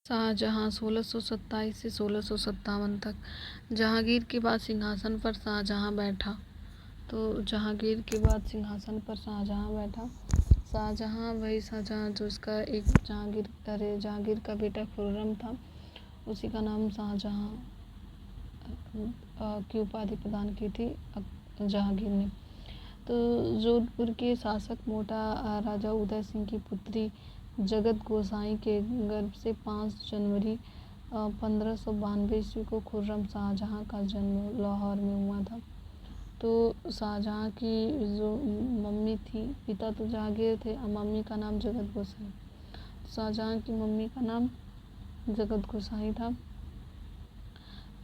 शाहजहां 1627 से 1657 तक। जहांगीर के बाद सिंहासन पर शाहजहां बैठा। तो जहांगीर के बाद सिंहासन पर शाहजहां बैठा। शाहजहां वही शाहजहां जो इसका एक जहांगीर का बेटा खुर्रम था, उसी का नाम शाहजहां की उपाधि प्रदान की थी जहांगीर ने। तो जोधपुर के शासक मोटा राजा उदय सिंह की पुत्री जगत गोसाई के गर्भ से 5 जनवरी 1592 ईस्वी को खुर्रम शाहजहां का जन्म लाहौर में हुआ था। तो शाहजहां की जो मम्मी थी, पिता तो जहांगीर थे और मम्मी का नाम जगत गोसाई। शाहजहां की मम्मी का नाम जगत गोसाई था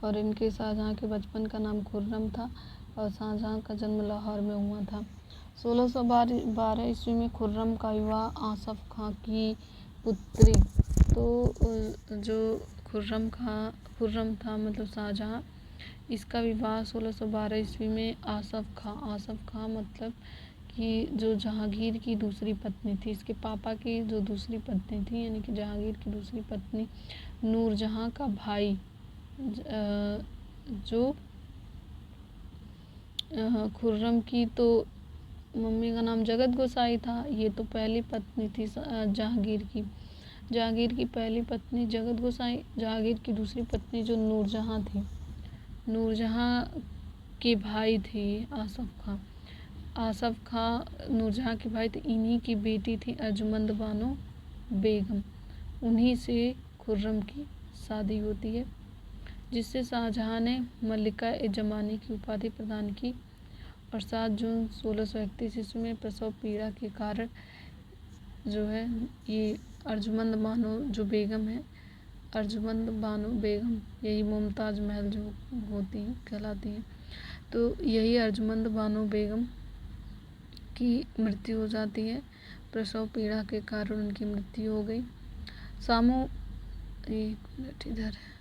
और इनके शाहजहां के बचपन का नाम खुर्रम था और शाहजहां का जन्म लाहौर में हुआ था। 1612 ईस्वी में खुर्रम का विवाह आसफ खां की पुत्री, तो जो खुर्रम था मतलब शाहजहां, इसका विवाह 1612 ईस्वी में आसफ खां मतलब कि जो जहांगीर की दूसरी पत्नी थी, इसके पापा की जो दूसरी पत्नी थी, यानी कि जहांगीर की दूसरी पत्नी नूरजहां का भाई जो खुर्रम की तो मम्मी का नाम जगत गोसाई था, ये तो पहली पत्नी थी जहांगीर की। जहांगीर की पहली पत्नी जगत गोसाई, जहांगीर की दूसरी पत्नी जो नूरजहां थी, नूरजहां के भाई थे आसफ खां नूरजहां के भाई थे। इन्हीं की बेटी थी अर्जुमंद बानो बेगम। उन्हीं से खुर्रम की शादी होती है, जिससे शाहजहां ने मल्लिका ए जमानी की उपाधि प्रदान की। और 7 जून 1631 ईस्वी में प्रसव पीड़ा के कारण जो है ये अर्जुमंद बानो जो बेगम है, अर्जुमंद बानो बेगम, यही मुमताज महल जो होती हैं कहलाती हैं, तो यही अर्जुमंद बानो बेगम की मृत्यु हो जाती है। प्रसव पीड़ा के कारण उनकी मृत्यु हो गई। एक मिनट इधर है।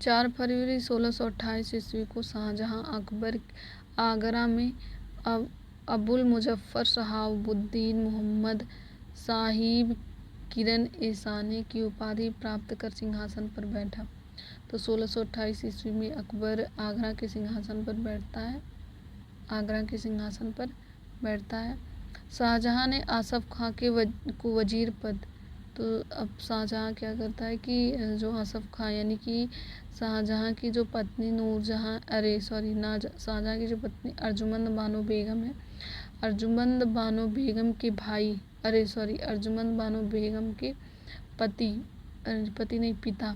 चार फरवरी 1628 ईस्वी को शाहजहां अकबर आगरा में अबुल मुजफ्फर शहाबुद्दीन मोहम्मद साहिब किरण एसानी की उपाधि प्राप्त कर सिंहासन पर बैठा। तो 1628 ईस्वी में अकबर आगरा के सिंहासन पर बैठता है। शाहजहां ने आसफ खां को वजीर पद, तो अब शाहजहां क्या करता है कि जो आसफ खां यानी कि शाहजहां की जो पत्नी शाहजहां की जो पत्नी अर्जुमंद बानो बेगम है, अर्जुमंद बानो बेगम के भाई अर्जुमंद बानो बेगम के पिता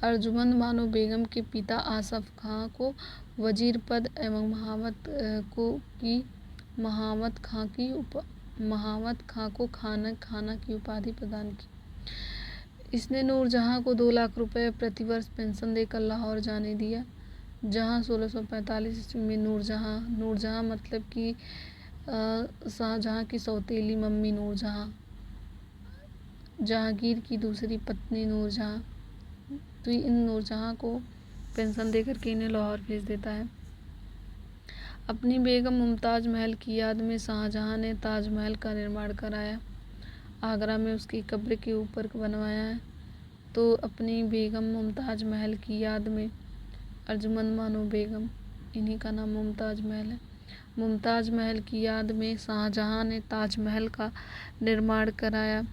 अर्जुमंद बानो बेगम के पिता आसफ खां को वजीर पद एवं महावत खां को खाना की उपाधि प्रदान की। इसने नूरजहां को 2 लाख रुपए प्रतिवर्ष पेंशन देकर लाहौर जाने दिया, जहां 1645 ईस्वी में नूरजहां मतलब कि शाहजहां की सौतेली मम्मी नूरजहां, जहांगीर की दूसरी पत्नी नूरजहां, तो इन नूरजहां को पेंशन देकर के इन्हें लाहौर भेज देता है। अपनी बेगम मुमताज महल की याद में शाहजहां ने ताजमहल का निर्माण कराया, आगरा में उसकी कब्र के ऊपर बनवाया है। तो अपनी बेगम मुमताज महल की याद में अर्जुमंद बानो बेगम, इन्हीं का नाम मुमताज महल है, मुमताज महल की याद में शाहजहां ने ताजमहल का निर्माण कराया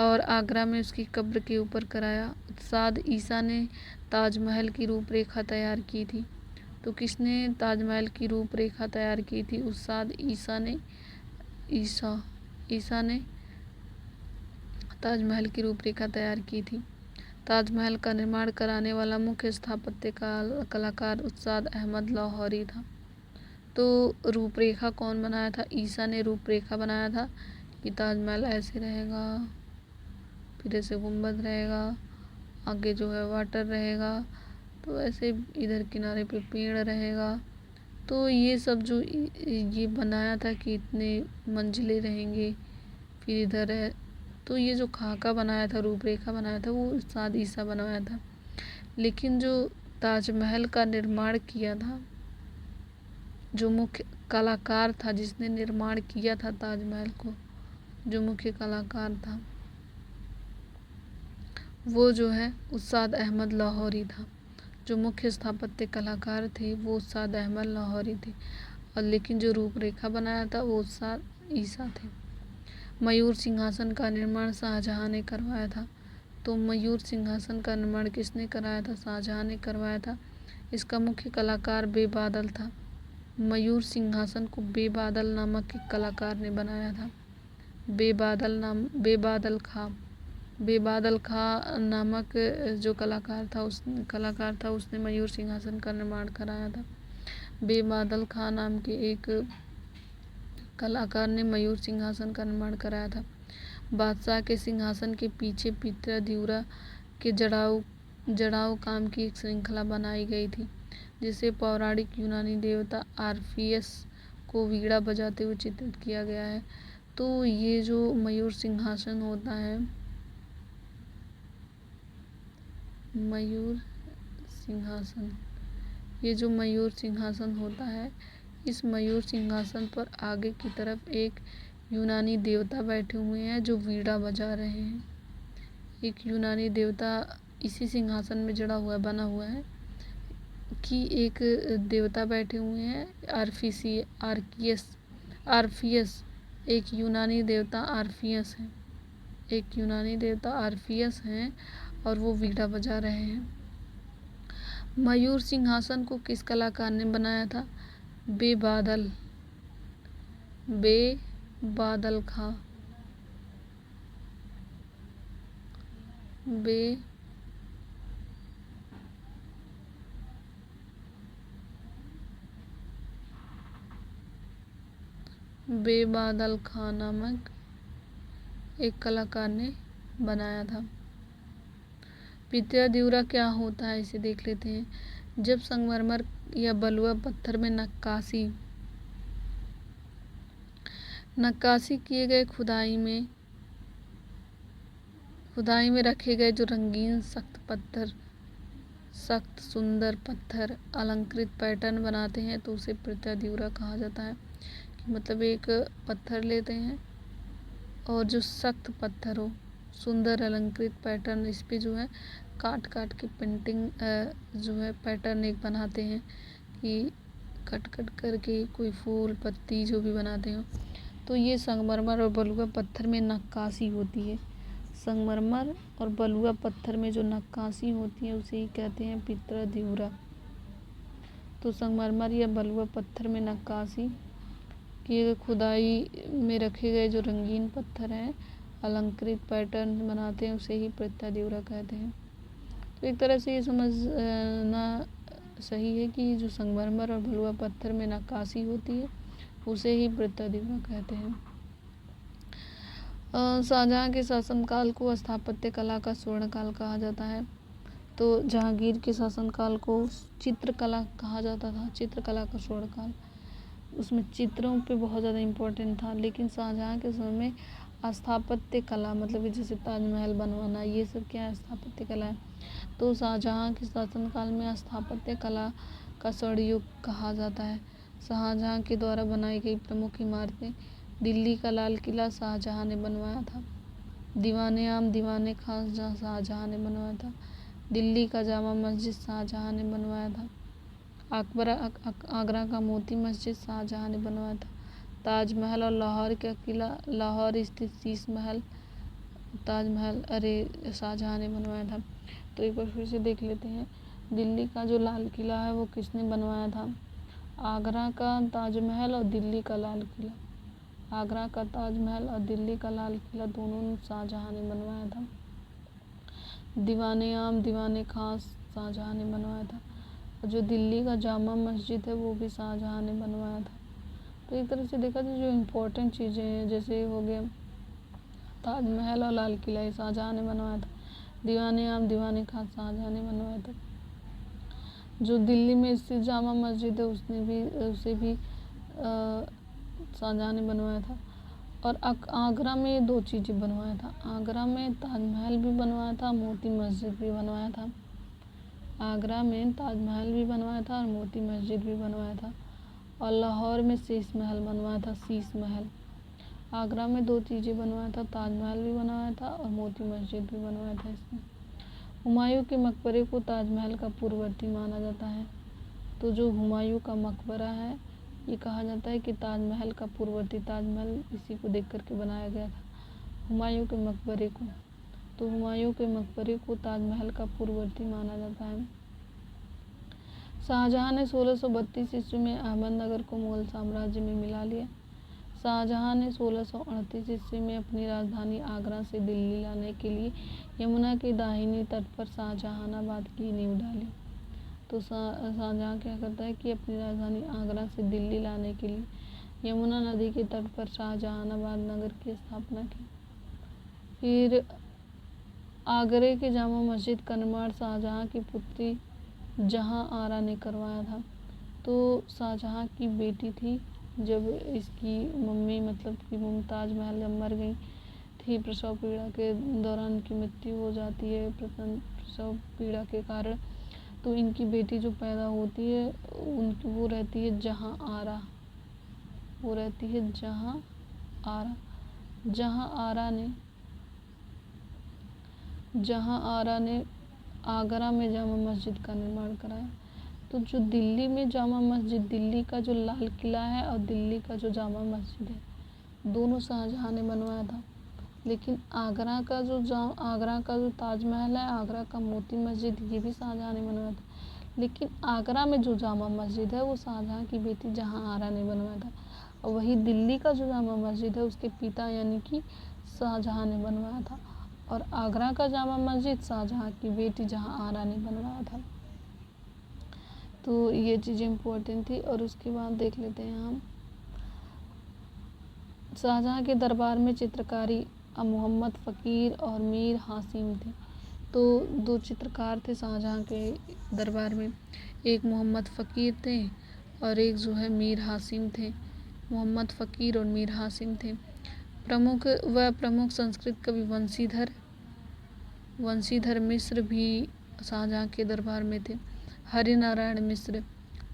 और आगरा में उसकी कब्र के ऊपर कराया। उस्ताद ईसा ने ताजमहल की रूपरेखा तैयार की थी। तो किसने ताजमहल की रूपरेखा तैयार की थी? उस्ताद ईसा ने ताजमहल की रूपरेखा तैयार की थी। ताजमहल का निर्माण कराने वाला मुख्य स्थापत्य कलाकार उस्ताद अहमद लाहौरी था। तो रूपरेखा कौन बनाया था? ईसा ने रूपरेखा बनाया था कि ताजमहल ऐसे रहेगा, फिर ऐसे गुंबद रहेगा, आगे जो है वाटर रहेगा, तो ऐसे इधर किनारे पे पेड़ रहेगा। तो ये सब जो ये बनाया था कि इतने मंजिलें रहेंगे, फिर इधर है तो ये जो खाका बनाया था, रूपरेखा बनाया था, वो उस्ताद ईसा बनवाया था। लेकिन जो ताजमहल का निर्माण किया था, जो मुख्य कलाकार था जिसने निर्माण किया था ताजमहल को, जो मुख्य कलाकार था वो जो है उस्ताद अहमद लाहौरी था। जो मुख्य स्थापत्य कलाकार थे वो उस्ताद अहमद लाहौरी थे, और लेकिन जो रूपरेखा बनाया था वो उस्ताद ईसा थे। मयूर सिंहासन का निर्माण शाहजहां ने करवाया था। तो मयूर सिंहासन का निर्माण किसने कराया था? शाहजहां ने करवाया था। इसका मुख्य कलाकार बेबादल था। मयूर सिंहासन को बेबादल नामक एक कलाकार ने बनाया था। बेबादल खां नामक जो कलाकार था उसने मयूर सिंहासन का निर्माण कराया था। बेबादल खां नाम के एक कलाकार ने मयूर सिंहासन का निर्माण कराया था। बादशाह के सिंहासन के पीछे पित्रा के जड़ाऊ काम की एक श्रृंखला बनाई गई थी, जिसे पौराणिक यूनानी देवता आर्फियस को वीणा बजाते हुए चित्रित किया गया है। तो ये जो मयूर सिंहासन होता है, ये जो मयूर सिंहासन होता है, इस मयूर सिंहासन पर आगे की तरफ एक यूनानी देवता बैठे हुए हैं जो वीणा बजा रहे हैं। एक यूनानी देवता इसी सिंहासन में जड़ा हुआ बना हुआ है कि एक देवता बैठे हुए हैं, आर्फियस, एक यूनानी देवता आर्फियस हैं और वो वीणा बजा रहे हैं। मयूर सिंहासन को किस कलाकार ने बनाया था? बेबादल खां। बेबादल खां नामक एक कलाकार ने बनाया था। पित्रा दिउरा क्या होता है, इसे देख लेते हैं। जब संगमरमर या बलुआ पत्थर में नक्काशी किए गए खुदाई में रखे गए जो रंगीन सख्त सुंदर पत्थर अलंकृत पैटर्न बनाते हैं तो उसे पित्रा दिउरा कहा जाता है। कि मतलब एक पत्थर लेते हैं और जो सख्त पत्थर हो, सुंदर अलंकृत पैटर्न, इस पे जो है काट के पेंटिंग जो है पैटर्न एक बनाते हैं कि कट करके कोई फूल पत्ती जो भी बनाते हो। तो ये संगमरमर और बलुआ पत्थर में नक्काशी होती है। संगमरमर और बलुआ पत्थर में जो नक्काशी होती है उसे ही कहते हैं पित्रा दिउरा। तो संगमरमर या बलुआ पत्थर में नक्काशी की खुदाई में रखे गए जो रंगीन पत्थर हैं, अलंकृत पैटर्न बनाते हैं, उसे ही पित्रा दिउरा कहते हैं। तो एक तरह से ये समझना सही है कि जो संगमरमर और बलुआ पत्थर में नक्काशी होती है उसे ही पित्रा दिउरा कहते हैं। शाहजहां के शासनकाल को स्थापत्य कला का स्वर्णकाल कहा जाता है। तो जहांगीर के शासनकाल को चित्रकला कहा जाता था, चित्रकला का स्वर्णकाल। उसमें चित्रों पे बहुत ज़्यादा इम्पोर्टेंट था। लेकिन शाहजहां के समय में स्थापत्य कला, मतलब कि जैसे ताजमहल बनवाना, ये सब क्या है? स्थापत्य कला है। तो शाहजहां के शासनकाल में स्थापत्य कला का स्वर्ण युग कहा जाता है। शाहजहां के द्वारा बनाई गई प्रमुख इमारतें, दिल्ली का लाल किला शाहजहां ने बनवाया था। दीवाने आम दीवाने खास शाहजहां ने बनवाया था। दिल्ली का जामा मस्जिद शाहजहां ने बनवाया था। आगरा का मोती मस्जिद शाहजहां ने बनवाया था। ताजमहल और लाहौर का किला, लाहौर स्थित शीश महल, ताजमहल शाहजहां ने बनवाया था। तो एक बार फिर से देख लेते हैं। दिल्ली का जो लाल किला है वो किसने बनवाया था? आगरा का ताजमहल और दिल्ली का लाल किला, आगरा का ताजमहल और दिल्ली का लाल किला दोनों शाहजहां ने बनवाया था। दीवाने आम दीवाने खास शाहजहां ने बनवाया था। और जो दिल्ली का जामा मस्जिद है वो भी शाहजहां ने बनवाया था। तो एक तरह से देखा जाए जो इम्पोर्टेंट चीज़ें हैं, जैसे हो गया ताजमहल और लाल किला, ये शाहजहां ने बनवाया था। दीवाने आम दीवाने खास शाहजहां ने बनवाया था। जो दिल्ली में स्थित जामा मस्जिद है उसे भी शाहजहां ने बनवाया था। और आगरा में 2 चीज़ें बनवाया था। आगरा में ताजमहल भी बनवाया था, मोती मस्जिद भी बनवाया था। आगरा में ताजमहल भी बनवाया था और मोती मस्जिद भी बनवाया था। और लाहौर में शीश महल बनवाया था, शीश महल। आगरा में 2 चीज़ें बनवाया था, ताजमहल भी बनवाया था और मोती मस्जिद भी बनवाया था इसमें। हुमायूं के मकबरे को ताजमहल का पूर्ववर्ती माना जाता है। तो जो हुमायूं का मकबरा है, ये कहा जाता है कि ताजमहल का पूर्ववर्ती, ताजमहल इसी को देख कर के बनाया गया था, हुमायूं के मकबरे को। तो हुमायूं के मकबरे को ताजमहल का पूर्ववर्ती माना जाता है। शाहजहां ने 1632 ईस्वी में अहमदनगर को मुगल साम्राज्य में मिला लिया। शाहजहां ने 1638 ईस्वी में अपनी राजधानी आगरा से दिल्ली लाने के लिए यमुना के दाहिनी तट पर शाहजहानाबाद की नींव डाली। तो शाहजहां क्या करता है कि अपनी राजधानी आगरा से दिल्ली लाने के लिए यमुना नदी के तट पर शाहजहानाबाद नगर की स्थापना की। फिर आगरे के जामा मस्जिद का निर्माण शाहजहां की पुत्री जहां आरा ने करवाया था। तो शाहजहां की बेटी थी, जब इसकी मम्मी मतलब कि मुमताज महल जब मर गई थी प्रसव पीड़ा के दौरान, इनकी मृत्यु हो जाती है प्रसव पीड़ा के कारण। तो इनकी बेटी जो पैदा होती है उनकी वो रहती है जहां आरा, वो रहती है जहां आरा। जहां आरा ने आगरा में जामा मस्जिद का निर्माण कराया। तो जो दिल्ली में जामा मस्जिद, दिल्ली का जो लाल किला है और दिल्ली का जो जामा मस्जिद है, दोनों शाहजहां ने बनवाया था। लेकिन आगरा का जो ताजमहल है, आगरा का मोती मस्जिद, ये भी शाहजहां ने बनवाया था। लेकिन आगरा में जो जामा मस्जिद है वो शाहजहां की बेटी जहां आरा ने बनवाया था। और वही दिल्ली का जो जामा मस्जिद है उसके पिता यानी कि शाहजहां ने बनवाया था। और आगरा का जामा मस्जिद शाहजहां की बेटी जहां आरा ने बनवाया था। तो ये चीज़ें इम्पोर्टेंट थी। और उसके बाद देख लेते हैं हम शाहजहां के दरबार में चित्रकारी मोहम्मद फ़कीर और मीर हासिम थे। तो 2 चित्रकार थे शाहजहां के दरबार में, एक मोहम्मद फ़कीर थे और एक जो है मीर हासिम थे। मोहम्मद फ़कीर और मीर हासिम थे। प्रमुख संस्कृत कवि वंशीधर मिश्र भी शाहजहां के दरबार में थे, हरिनारायण मिश्र।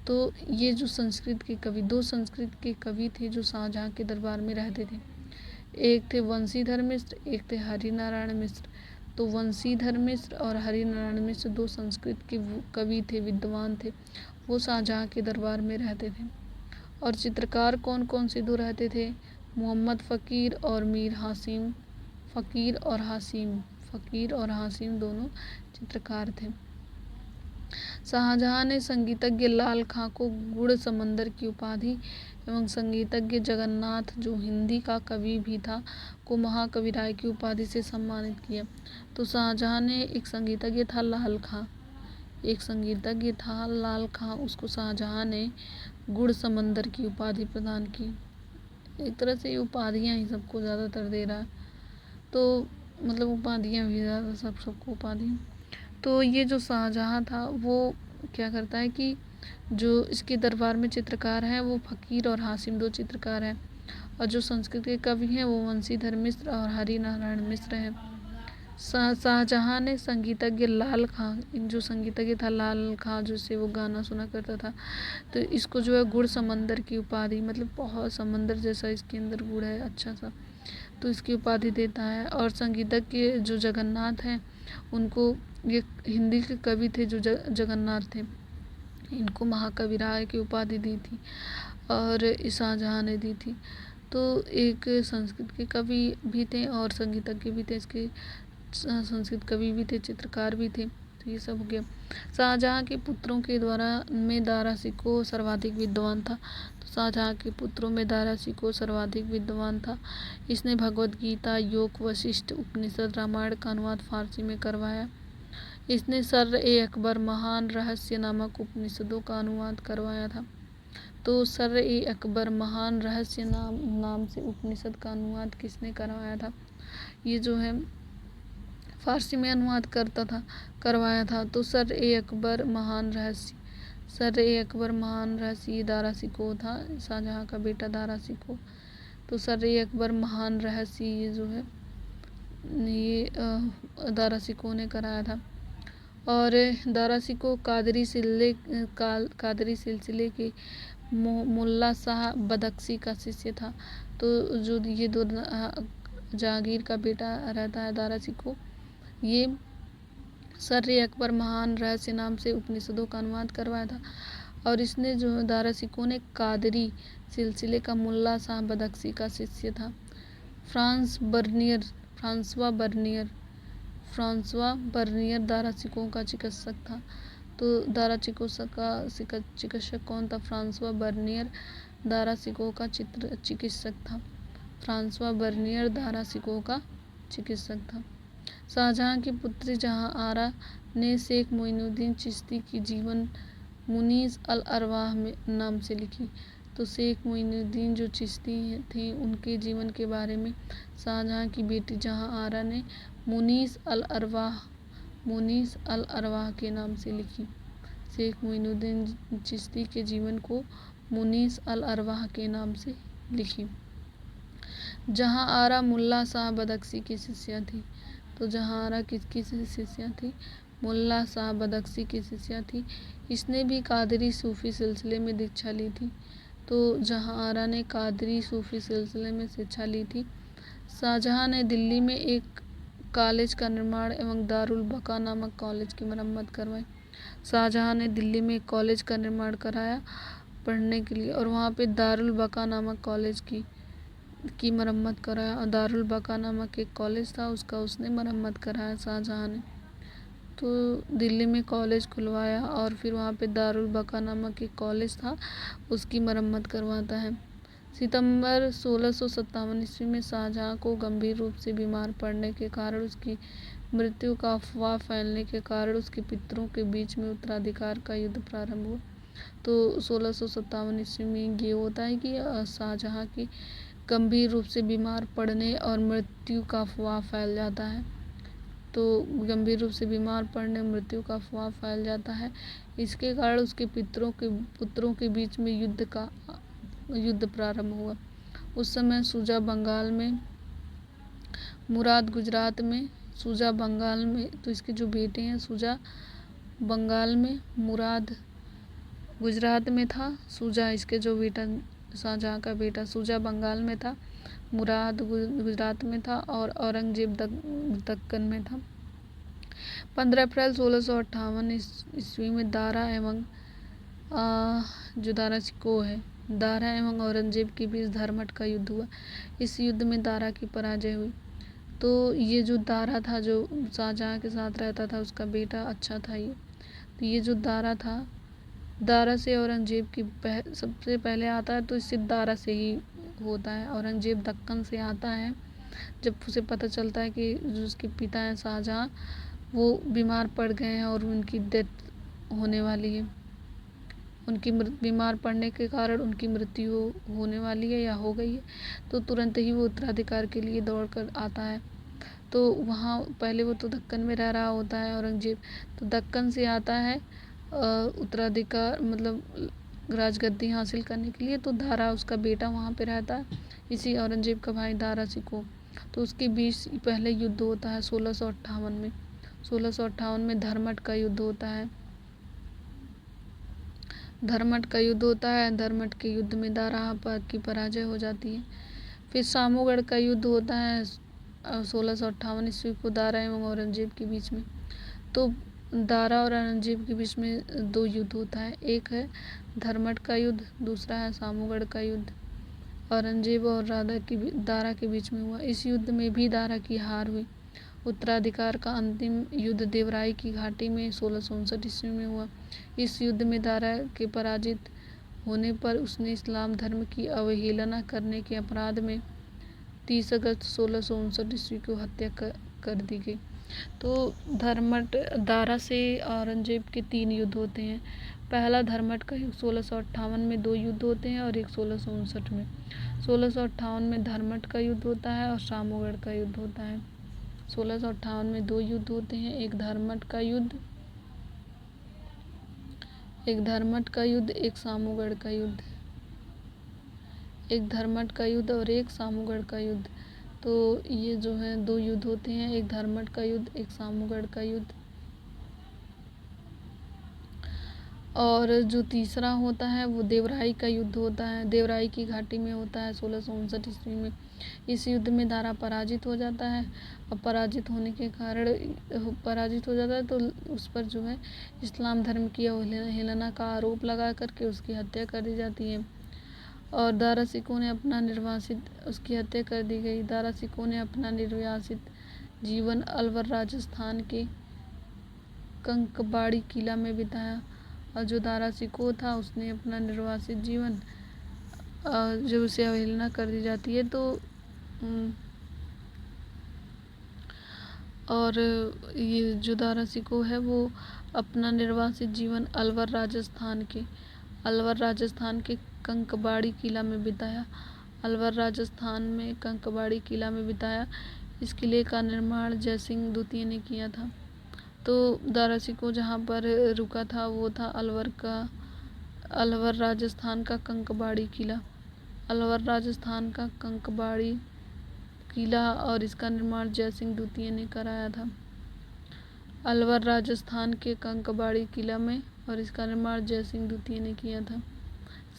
तो ये जो संस्कृत के कवि, 2 संस्कृत के कवि थे जो शाहजहां के दरबार में रहते थे। एक थे वंशीधर मिश्र, एक थे हरिनारायण मिश्र। तो वंशीधर मिश्र और हरिनारायण मिश्र 2 संस्कृत के कवि थे, विद्वान थे, वो शाहजहां के दरबार में रहते थे। और चित्रकार कौन कौन से 2 रहते थे? मोहम्मद फ़कीर और मीर हासिम। फ़कीर और हासिम दोनों चित्रकार थे। शाहजहां ने संगीतज्ञ लाल खां को गुड़ समंदर की उपाधि एवं संगीतज्ञ जगन्नाथ, जो हिंदी का कवि भी था, को महाकवि राय की उपाधि से सम्मानित किया। तो शाहजहां ने एक संगीतज्ञ था लाल खां, उसको शाहजहां ने गुड़ समंदर की उपाधि प्रदान की। एक तरह से ये उपाधियाँ ही सबको ज़्यादातर दे रहा है, तो मतलब उपाधियाँ भी ज़्यादा सबको उपाधियाँ। तो ये जो शाहजहां था वो क्या करता है कि जो इसके दरबार में चित्रकार हैं वो फ़कीर और हासिम 2 चित्रकार हैं। और जो संस्कृत के कवि हैं वो वंशीधर मिश्र और हरिनारायण मिश्र हैं। शाहजहां ने संगीतज्ञ लाल खां, जो संगीतज्ञ था लाल खां, जिससे वो गाना सुना करता था, तो इसको जो है गुड़ समंदर की उपाधि, मतलब बहुत समंदर जैसा इसके अंदर गुड़ है अच्छा सा, तो इसकी उपाधि देता है। और संगीतज्ञ जो जगन्नाथ हैं उनको, ये हिंदी के कवि थे जो जगन्नाथ थे, इनको महाकवि राय की उपाधि दी थी और शाहजहां ने दी थी। तो एक संस्कृत के कवि भी थे और संगीतज्ञ भी थे, इसके संस्कृत कवि भी थे, चित्रकार भी थे। तो ये सब हो गया। शाहजहां के पुत्रों के द्वारा में दारा शिकोह सर्वाधिक विद्वान था। तो शाहजहां के पुत्रों में दारा शिकोह सर्वाधिक विद्वान था। इसने भगवद गीता, योग, वशिष्ठ, उपनिषद, रामायण का अनुवाद फारसी में करवाया। इसने सर्र-ए-अकबर महान रहस्य नामक उपनिषदों का अनुवाद करवाया था। तो सर्र-ए-अकबर महान रहस्य नाम से उपनिषद का अनुवाद किसने करवाया था? ये जो है फारसी में अनुवाद करवाया था। तो सर्र-ए-अकबर महान रहस्य ये दारा शिकोह था, शाहजहां का बेटा दारा शिकोह। तो सर अकबर महान रहस्य ये जो है ये दारा शिकोह ने कराया था। और दारा शिकोह कादरी सिलसिले के मुल्ला शाह बदख्शी का शिष्य था। तो जो ये दो जहांगीर का बेटा रहता है दारा शिकोह, ये सर अकबर महान रहस्य नाम से उपनिषदों का अनुवाद करवाया था। और इसने जो दारा शिकोह ने कादरी सिलसिले का मुल्ला शाह बदख्शी का शिष्य था। फ्रांसवा बर्नियर दारा शिकोह का चिकित्सक था। तो दारा शिकोह का चिकित्सक कौन था? फ्रांसवा बर्नियर दारा शिकोह का चिकित्सक था। फ्रांसवा बर्नियर दारा शिकोह का चिकित्सक था। शाहजहां की पुत्री जहां आरा ने शेख मोइनुद्दीन चिश्ती की जीवन मुनीस अल अरवाह नाम से लिखी। तो शेख मोइनुद्दीन जो चिश्ती थे उनके जीवन के बारे में शाहजहां की बेटी जहां आरा ने मुनीस अल अरवाह के नाम से लिखी। शेख मोइनुद्दीन चिश्ती के जीवन को मुनीस अल अरवाह के नाम से लिखी। जहां आरा मुल्ला शाह बदख्शी की शिष्या थी। तो जहां आरा किसकी शिष्या थी? मुल्ला शाह बदख्शी की शिष्या थी। इसने भी कादरी सूफी सिलसिले में दीक्षा ली थी। तो जहां आरा ने कादरी सूफी सिलसिले में शिक्षा ली थी। शाहजहां ने दिल्ली में एक कॉलेज का निर्माण एवं दारुल बका नामक कॉलेज की मरम्मत करवाई। शाहजहां ने दिल्ली में एक कॉलेज का निर्माण कराया पढ़ने के लिए, और वहाँ पे दारुल बका नामक कॉलेज की मरम्मत कराया। और दारुल बका नामक एक कॉलेज था, उसका उसने मरम्मत कराया शाहजहां ने। तो दिल्ली में कॉलेज खुलवाया और फिर वहाँ पे दारुल बका नामक एक कॉलेज था, उसकी मरम्मत करवाता है। सितंबर 1657 ईस्वी में शाहजहां को गंभीर रूप से बीमार पड़ने के कारण उसकी मृत्यु का अफवाह फैलने के कारण उसके पितरों के बीच में उत्तराधिकार का युद्ध प्रारंभ हुआ। तो 1657 ईस्वी में ये होता है कि शाहजहां की गंभीर रूप से बीमार पड़ने और मृत्यु का अफवाह फैल जाता है। तो गंभीर रूप से बीमार पड़ने मृत्यु का अफवाह फैल जाता है। इसके कारण उसके पुत्रों के बीच में युद्ध प्रारंभ हुआ। उस समय सूजा बंगाल में, मुराद गुजरात में, सूजा बंगाल में, तो इसके जो बेटे हैं सूजा बंगाल में, मुराद गुजरात में था। सूजा इसके जो बेटा शाहजहां का बेटा सूजा बंगाल में था, मुराद गुजरात में था और औरंगजेब दक्कन में था। 15 अप्रैल 1658 ईस्वी में दारा एवं जो दारा शिकोह है, दारा एवं औरंगजेब के बीच धर्मट का युद्ध हुआ। इस युद्ध में दारा की पराजय हुई। तो ये जो दारा था जो शाहजहां के साथ रहता था, उसका बेटा अच्छा था ये। तो ये जो दारा था, दारा से औरंगजेब की सबसे पहले आता है, तो इससे दारा से ही होता है। औरंगजेब दक्कन से आता है जब उसे पता चलता है कि जो उसके पिता हैं शाहजहां, वो बीमार पड़ गए हैं और उनकी डेथ होने वाली है, उनकी बीमार पड़ने के कारण उनकी मृत्यु होने वाली है या हो गई है। तो तुरंत ही वो उत्तराधिकार के लिए दौड़ कर आता है। तो वहाँ पहले वो तो दक्कन में रह रहा होता है औरंगजेब, तो दक्कन से आता है उत्तराधिकार मतलब राजगद्दी हासिल करने के लिए। तो दारा उसका बेटा वहाँ पे रहता है, इसी औरंगजेब का भाई दारा शिकोह। तो उसके बीच पहले युद्ध होता है 1658 में। 1658 में धर्मट का युद्ध होता है। धर्मट के युद्ध में दारा की पराजय हो जाती है। फिर सामूगढ़ का युद्ध होता है 1658 ईस्वी को दारा एवं औरंगजेब के बीच में। तो दारा और औरंगजेब के बीच में दो युद्ध होता है, एक है धर्मट का युद्ध, दूसरा है सामूगढ़ का युद्ध। औरंगजेब और दारा के बीच में हुआ। इस युद्ध में भी दारा की हार हुई। उत्तराधिकार का अंतिम युद्ध देवराई की घाटी में 1659 ईस्वी में हुआ। इस युद्ध में दारा के पराजित होने पर उसने इस्लाम धर्म की अवहेलना करने के अपराध में 30 अगस्त 1659 ईस्वी को हत्या कर दी गई। तो धर्मट दारा से औरंगजेब के 3 युद्ध होते हैं। पहला धर्मट का युद्ध 1658 में 2 युद्ध होते हैं और एक 1659 में। 1658 में धर्मट का युद्ध होता है और सामूगढ़ का युद्ध होता है। 1658 में 2 युद्ध होते हैं, एक धर्मट का युद्ध, एक सामूगढ़ का युद्ध। एक धर्मट का युद्ध और एक सामूगढ़ का युद्ध। तो ये जो है 2 युद्ध होते हैं, एक धर्मट का युद्ध, एक सामूगढ़ का युद्ध। और जो तीसरा होता है वो देवराई का युद्ध होता है, देवराई की घाटी में होता है 1659 ईस्वी में। इस युद्ध में दारा पराजित हो जाता है और पराजित होने के कारण पराजित हो जाता है तो उस पर जो है इस्लाम धर्म की अवहेलना का आरोप लगा करके उसकी हत्या कर दी जाती है। और दारा सिकों ने अपना निर्वासित उसकी हत्या कर दी गई। दारा सिकों ने अपना निर्वासित जीवन अलवर राजस्थान के कंकबाड़ी किला में बिताया। और जो दारा सिको था उसने अपना निर्वासित जीवन जब उसे अवहेलना कर दी जाती है तो और ये जो दारा सिको है वो अपना निर्वासित जीवन अलवर राजस्थान के कंकबाड़ी किला में बिताया। अलवर राजस्थान में कंकबाड़ी किला में बिताया। इस किले का निर्माण जयसिंह द्वितीय ने किया था। तो दारा सिको जहाँ पर रुका था वो था अलवर राजस्थान का कंकबाड़ी किला। अलवर राजस्थान का कंकबाड़ी किला और इसका निर्माण जयसिंह द्वितीय ने कराया था। अलवर राजस्थान के कंकबाड़ी किला में और इसका निर्माण जयसिंह द्वितीय ने किया था।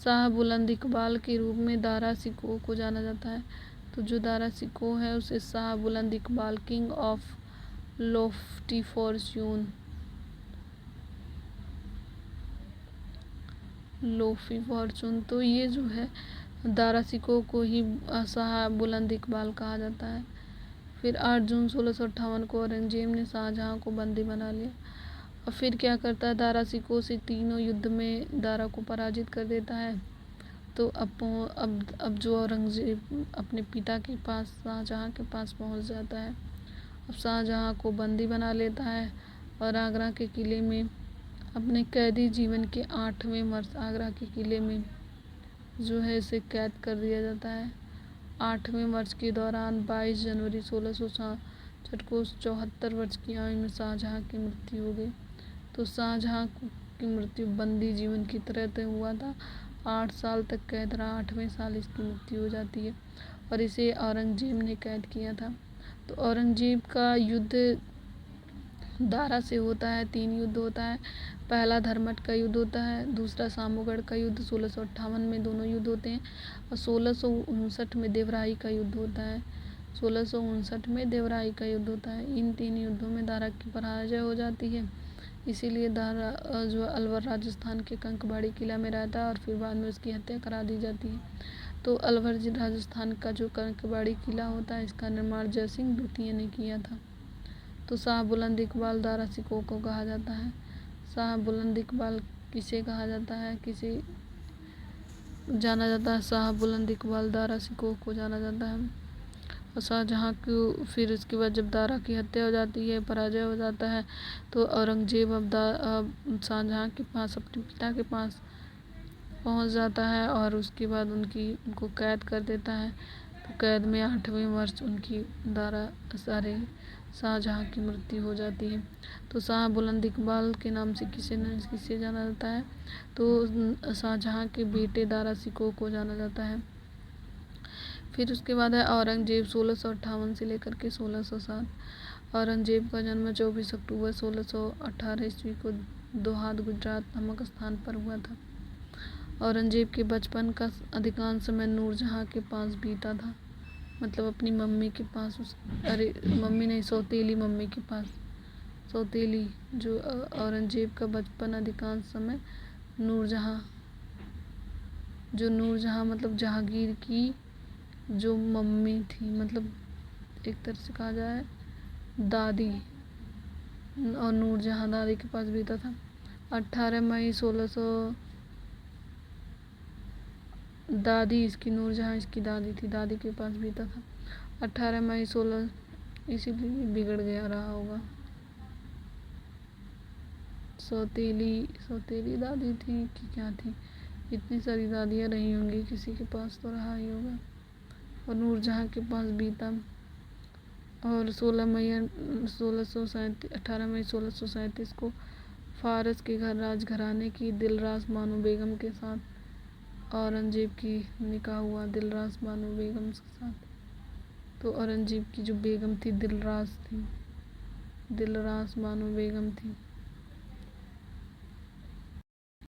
शाह बुलंद इकबाल के रूप में दारा सिको को जाना जाता है। तो जो दारा सिको है उसे शाह बुलंद Iqbal, king of Lofty Fortune, तो ये जो है दारा सिको को ही शाह बुलंद इकबाल कहा जाता है। फिर 8 जून 1658 को औरंगजेब ने शाहजहां को बंदी बना लिया। और फिर क्या करता है, दारा सिको से तीनों युद्ध में दारा को पराजित कर देता है। तो अब जो औरंगजेब अपने पिता के पास शाहजहां के पास पहुंच जाता है। अब शाहजहां को बंदी बना लेता है और आगरा के किले में अपने कैदी जीवन के 8वें वर्ष आगरा के किले में जो है इसे कैद कर दिया जाता है। 8वें वर्ष के दौरान 22 जनवरी 1666 को 74 वर्ष की आयु में शाहजहां की मृत्यु हो गई। तो शाहजहां की मृत्यु बंदी जीवन की तरह तय हुआ था। 8 साल तक कैद रहा, 8वें साल इसकी मृत्यु हो जाती है और इसे औरंगजेब ने कैद किया था। तो औरंगजेब का युद्ध दारा से होता है। 3 युद्ध होता है। पहला धर्मट का युद्ध होता है, दूसरा सामूगढ़ का युद्ध 1658 में दोनों युद्ध होते हैं और 1659 में देवराई का युद्ध होता है। 1659 में देवराई का युद्ध होता है। इन 3 युद्धों में दारा की पराजय हो जाती है। इसीलिए दारा जो अलवर राजस्थान के कंकबाड़ी किला में रहता है और फिर बाद में उसकी हत्या करा दी जाती है। तो अलवर राजस्थान का जो कंकबाड़ी किला होता है इसका निर्माण जयसिंह द्वितीय ने किया था। तो शाह बुलंद इकबाल दारा सिको को कहा जाता है। शाह बुलंद इकबाल किसे कहा जाता है, किसे जाना जाता है? शाह बुलंद इकबाल दारा सिको को जाना जाता है। और शाहजहां को फिर उसके बाद जब दारा की हत्या हो जाती है, पराजय हो जाता है, तो औरंगजेब अब शाहजहां के पास, अपने पिता के पास पहुंच जाता है और उसके बाद उनको कैद कर देता है। तो कैद में 8वें वर्ष उनकी शाहजहां की मृत्यु हो जाती है। तो शाह बुलंद इकबाल के नाम से किसे जाना जाता है? तो शाहजहां के बेटे दारा सिको को जाना जाता है। फिर उसके बाद है औरंगजेब 1658 से लेकर के 1607। औरंगजेब का जन्म 24 अक्टूबर 1618 ईस्वी को दोहाद गुजरात नामक स्थान पर हुआ था। औरंगजेब के बचपन का अधिकांश समय नूरजहां के पास बीता था, मतलब अपनी मम्मी के पास, मम्मी नहीं, सौतेली मम्मी के पास, सौतेली जो औरंगजेब का बचपन अधिकांश समय नूरजहां मतलब जहांगीर की जो मम्मी थी, मतलब एक तरह से कहा जाए दादी, और नूरजहां दादी के पास बीता था। 18 मई 1600 दादी इसकी, नूरजहां इसकी दादी थी, दादी के पास बीता था। 18 मई 16 इसीलिए बिगड़ गया रहा होगा। सौतेली दादी थी कि क्या थी, इतनी सारी दादियाँ रही होंगी, किसी के पास तो रहा ही होगा। और नूरजहां के पास बीता। और 18 मई 1637 को फारस के राजघराने की दिलरास बानो बेगम के साथ औरंगजेब की निकाह हुआ दिलरास बानो बेगम के साथ। तो औरंगजेब की जो बेगम थी दिलरास बानो बेगम थी।